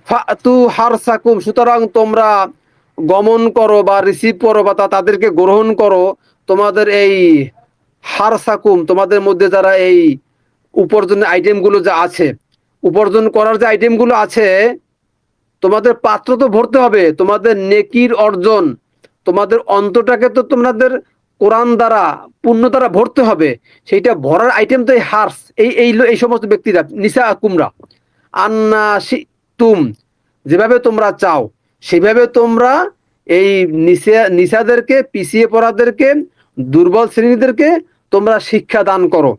ফাতু হারসাকুম, সুতরাং তোমরা গমন করো বা রিসিভ করো বা তাদেরকে গ্রহণ করো, তোমাদের এই হারসাকুম, তোমাদের মধ্যে যারা এই উপার্জনের আইটেমগুলো যা আছে, উপার্জন করার যে আইটেমগুলো আছে, তোমাদের পাত্র তো ভরতে হবে, তোমাদের নেকির অর্জন, তোমাদের অন্তটাকে তো তোমাদের কোরআন দ্বারা, পুণ্য দ্বারা ভরতে হবে। সেইটা ভরার আইটেম তো এই হার্স, এই সমস্ত ব্যক্তিরা, নিসা কুমরা। আন্না তুম, যেভাবে তোমরা চাও সেভাবে তোমরা এই নিসাদেরকে, পিছিয়ে পড়াদেরকে, দুর্বল শ্রেণীদেরকে তোমরা শিক্ষা দান করো।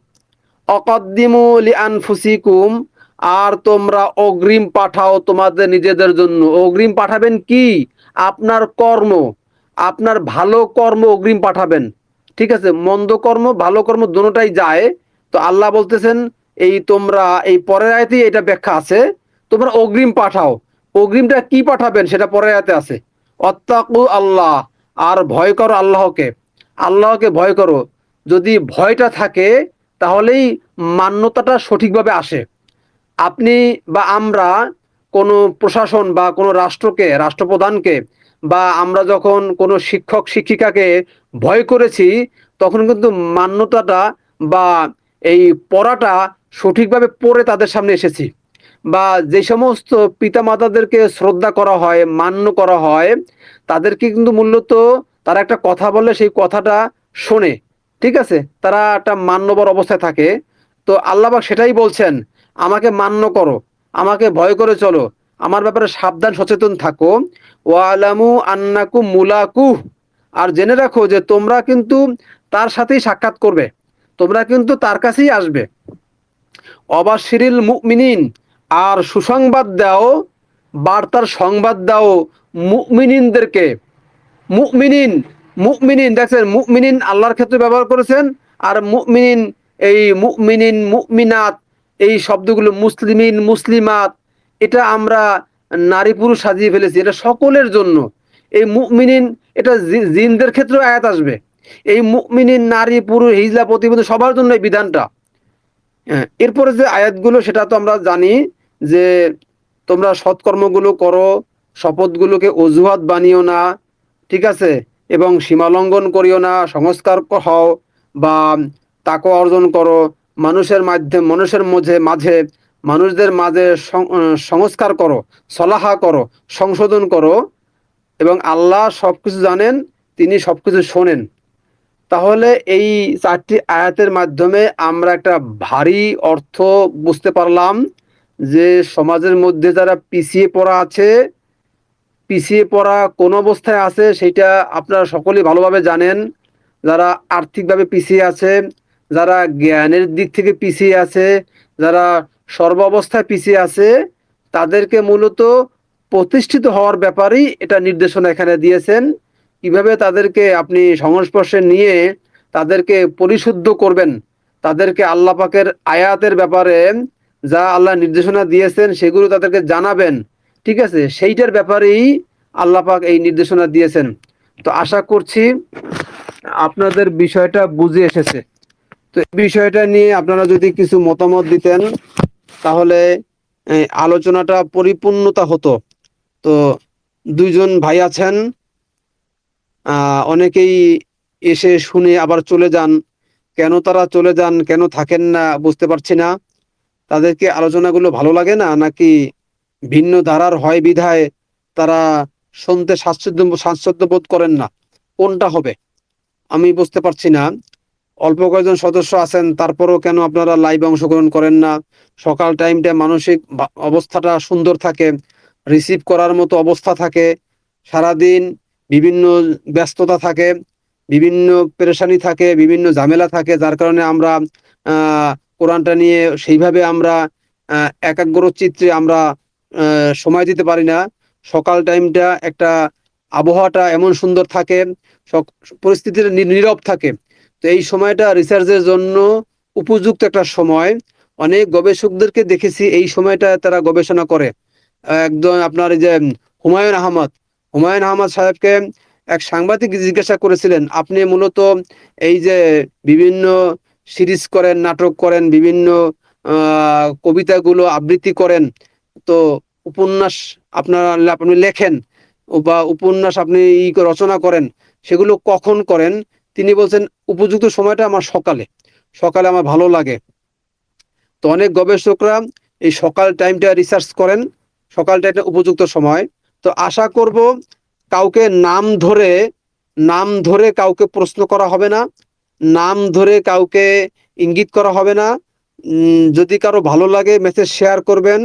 অকদ্দিমু লিআনফুসিকুম, আর তোমরা অগ্রিম পাঠাও তোমাদের নিজেদের জন্য। অগ্রিম পাঠাবেন কি? আপনার কর্ম, আপনার ভালো কর্ম অগ্রিম পাঠাবেন। ঠিক আছে, মন্দ কর্ম ভালো কর্ম দুটোটাই যায়। তো আল্লাহ বলতেছেন, এই তোমরা এই পরের আয়াতেই এটা ব্যাখ্যা আছে, তোমরা অগ্রিম পাঠাও। অগ্রিমটা কি পাঠাবেন সেটা পরের আয়াতে আছে। অত্তাকু আল্লাহ, আর ভয় করো আল্লাহকে, আল্লাহকে ভয় করো। যদি ভয়টা থাকে তাহলেই মান্যতাটা সঠিকভাবে আসে। আপনি বা আমরা কোনো প্রশাসন বা কোনো রাষ্ট্রকে, রাষ্ট্রপ্রধানকে, বা আমরা যখন কোনো শিক্ষক শিক্ষিকাকে ভয় করেছি, তখন কিন্তু মান্যতাটা বা এই পড়াটা সঠিকভাবে পড়ে তাদের সামনে এসেছি। বা যে সমস্ত পিতামাতাদেরকে শ্রদ্ধা করা হয়, মান্য করা হয়, তাদেরকে কিন্তু মূলত তারা একটা কথা বললে সেই কথাটা শোনে। ঠিক আছে, তারা একটা মান্যবর অবস্থায় থাকে। তো আল্লাহবাক সেটাই বলছেন, আমাকে মান্য করো, আমাকে ভয় করে চলো, আমার ব্যাপারে সাবধান সচেতন থাকো। ওয়ালামু আন্নাকু মুলাকু, আর জেনে রাখো যে তোমরা কিন্তু তার সাথেই সাক্ষাৎ করবে, তোমরা কিন্তু তার কাছেই আসবে। অবাশিরিল মুমিনিন, আর সুসংবাদ দাও, বার্তার সংবাদ দাও মুমিনিনদেরকে। মুমিনিন, মুমিনিন দেখছেন, মুমিনিন আল্লাহর ক্ষেত্রে ব্যবহার করেছেন, আর মুমিনিন, এই মুমিনিন, মুমিনাত, এই শব্দগুলো, মুসলিমিন, মুসলিমাত, এটা আমরা নারী পুরুষ সাজিয়ে ফেলেছি, এটা সকলের জন্য। এই মুমিনিন, এটা জিনদের ক্ষেত্রেও আয়াত আসবে। এই মুমিনিন নারী পুরুষ হিজলা প্রতিবন্ধী সবার জন্য এই বিধানটা। এরপরে যে আয়াতগুলো সেটা তো আমরা জানি যে তোমরা সৎকর্মগুলো করো, শপথগুলোকে অজুহাত বানিও না, ঠিক আছে, এবং সীমালঙ্ঘন করিও না, সংস্কার হও বা তাকওয়া অর্জন করো, মানুষের মাঝে মানুষদের মাঝে সংস্কার করো, সলাহা করো, সংশোধন করো, এবং আল্লাহ সবকিছু জানেন, তিনি সবকিছু শোনেন। তাহলে এই 4টি আয়াতের মাধ্যমে আমরা একটা ভারী অর্থ বুঝতে পারলাম যে সমাজের মধ্যে যারা পিছিয়ে পড়া আছে, পিছিয়ে পড়া কোন অবস্থায় আছে সেটা আপনারা সকলেই ভালোভাবে জানেন। যারা আর্থিকভাবে পিছিয়ে আছে, যারা জ্ঞানের দিক থেকে পিছিয়ে আছে, যারা সর্বাবস্থায় পিছিয়ে আছে, তাদেরকে মূলত প্রতিষ্ঠিত হওয়ার ব্যাপারেই এটা নির্দেশনা এখানে দিয়েছেন। কিভাবে তাদেরকে আপনি সংস্পর্শে নিয়ে তাদেরকে পরিশুদ্ধ করবেন, তাদেরকে আল্লাহ পাকের আয়াতের ব্যাপারে যা আল্লাহ নির্দেশনা দিয়েছেন সেগুলো তাদেরকে জানাবেন। ঠিক আছে, সেইটার ব্যাপারেই আল্লাহ পাক এই নির্দেশনা দিয়েছেন। তো আশা করছি আপনাদের বিষয়টা বুঝে এসেছে। তো এই বিষয়টা নিয়ে আপনারা যদি কিছু মতামত দিতেন তাহলে আলোচনাটা পরিপূর্ণতা হতো। তো দুইজন ভাই আছেন, অনেকেই এসে শুনে আবার চলে যান। কেন তারা চলে যান, কেন থাকেন না বুঝতে পারছি না। তাদেরকে আলোচনাগুলো ভালো লাগে না, নাকি ভিন্ন ধারার হয় বিধায় তারা শুনতে স্বাচ্ছন্দ্য বোধ করেন না, কোনটা হবে আমি বুঝতে পারছি না। অল্প কয়েকজন সদস্য আছেন, তারপরও কেন আপনারা লাইভে অংশগ্রহণ করেন না? সকাল টাইমটা মানসিক অবস্থাটা সুন্দর থাকে, রিসিভ করার মতো অবস্থা থাকে। সারাদিন বিভিন্ন ব্যস্ততা থাকে, বিভিন্ন পেরেশানি থাকে, বিভিন্ন ঝামেলা থাকে, যার কারণে আমরা কোরআনটা নিয়ে সেইভাবে আমরা একাগ্র চিত্রে আমরা সময় দিতে পারি না। সকাল টাইমটা একটা আবহাওয়াটা এমন সুন্দর থাকে, পরিস্থিতিটা নীরব থাকে। তো এই সময়টা রিসার্চের জন্য উপযুক্ত একটা সময়। অনেক গবেষকদেরকে দেখেছি এই সময়টা তারা গবেষণা করে। একদম আপনার এই যে হুমায়ুন আহমদ সাহেবকে এক সাংবাদিক জিজ্ঞাসা করেছিলেন, আপনি মূলত এই যে বিভিন্ন সিরিজ করেন, নাটক করেন, বিভিন্ন কবিতাগুলো আবৃত্তি করেন, তো উপন্যাস আপনি লেখেন বা উপন্যাস আপনি রচনা করেন, সেগুলো কখন করেন? তিনি বলছেন উপযুক্ত সময়টা আমার সকালে, সকালে আমার ভালো লাগে। তো অনেক গবেষকরা এই সকাল টাইমটা রিসার্চ করেন, সকালটা একটা উপযুক্ত সময়। তো আশা করব কাউকে নাম ধরে কাউকে প্রশ্ন করা হবে না, নাম ধরে কাউকে ইঙ্গিত করা হবে না। যদি কারো ভালো লাগে মেসেজ শেয়ার করবেন,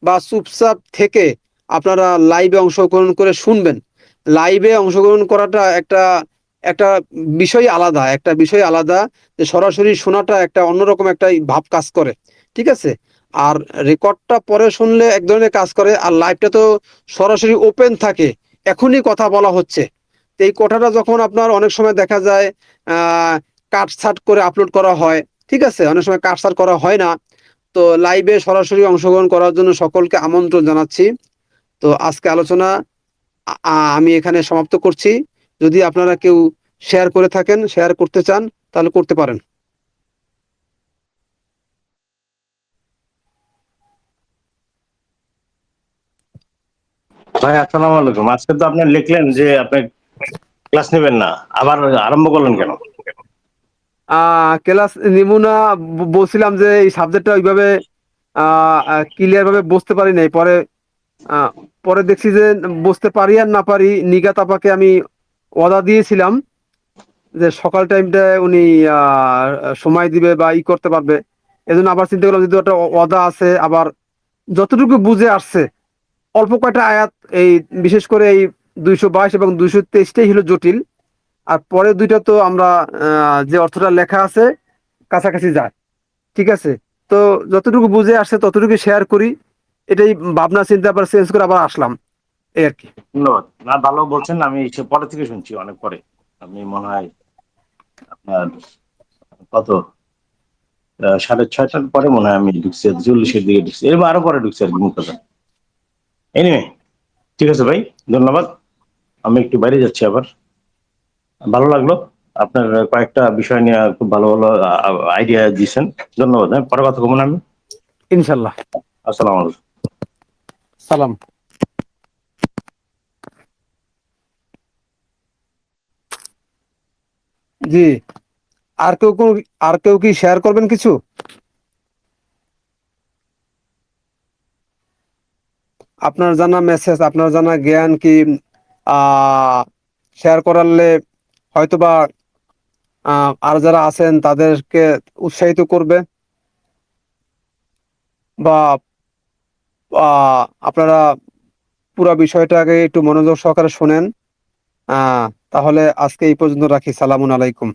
বা চুপচাপ থেকে আপনারা লাইভে অংশগ্রহণ করে শুনবেন। লাইভে অংশগ্রহণ করাটা একটা একটা বিষয় আলাদা, একটা বিষয় আলাদা। যে সরাসরি শোনাটা একটা অন্যরকম একটা ভাব কাজ করে, ঠিক আছে। আর রেকর্ডটা পরে শুনলে এক ধরনের কাজ করে, আর লাইভটা তো সরাসরি ওপেন থাকে, এখনই কথা বলা হচ্ছে। তো এই কথাটা যখন আপনার অনেক সময় দেখা যায় কাটছাট করে আপলোড করা হয়, ঠিক আছে, অনেক সময় কাটছাট করা হয় না। তো লাইভে সরাসরি অংশগ্রহণ করার জন্য সকলকে আমন্ত্রণ জানাচ্ছি। তো আজকে আলোচনা আমি এখানে সমাপ্ত করছি। যদি আপনারা কেউ শেয়ার করে থাকেন, শেয়ার করতে চান, তাহলে করতে পারেন। ভাই আসসালামু আলাইকুম। আজকে তো আপনি লিখলেন যে আপনি ক্লাস নেবেন না, আবার আরম্ভ করলেন কেন? ক্লাস নিব না, বলছিলাম যে এই সাবজেক্টটা ওইভাবে ক্লিয়ার ভাবে বুঝতে পারি নাই। পরে পরে দেখছি যে বুঝতে পারি আর না পারি, নিগাত আপাকে আমি ওয়াদা দিয়েছিলাম যে সকাল টাইমটায় উনি সময় দিবে বা করতে পারবে। এজন্য আবার চিন্তা করলাম যদি একটা ওয়াদা আছে, আবার যতটুকু বুঝে আসছে অল্প কয়টা আয়াত, এই বিশেষ করে এই 222 এবং 223টাই হলো জটিল। আর পরে দুইটা তো আমরা যে অর্থটা লেখা আছে কাছাকাছি যায়, ঠিক আছে। তো যতটুকু বুঝে আসছে ততটুকু শেয়ার করি, এটাই ভাবনা চিন্তা আবার চেঞ্জ করে আবার আসলাম, এই আর কি। ধন্যবাদ। না, ভালো বলছেন, আমি সে পরে থেকে শুনছি, অনেক পরে। আমি মনে হয় আপনার কত 6:30টার পরে মনে হয় আমি ঢুকছি, 40-এর দিকে ঢুকছি, এরকম আরো পরে ঢুকছি আর কি, মুখ কথা। এনিওয়ে, ঠিক আছে ভাই, ধন্যবাদ। আমি একটু বাইরে যাচ্ছি আবার। ভালো লাগলো, আপনার কয়েকটা বিষয় নিয়ে খুব ভালো ভালো আইডিয়া দিয়েছেন। ধন্যবাদ। হ্যাঁ, পরে কথা বলবো না আমি। ইনশাল্লাহ। আসসালামু আলাইকুম। সালাম। জি, আর কেউ কি শেয়ার করবেন কিছু? আপনার জানা মেসেজ, আপনার জানা জ্ঞান কি শেয়ার করালে হয়তোবা আর যারা আছেন তাদেরকে উৎসাহিত করবে, বা আপনারা পুরো বিষয়টাকে একটু মনোযোগ সহকারে শোনেন। তাহলে আজকে এই পর্যন্ত রাখি। সালামুন আলাইকুম।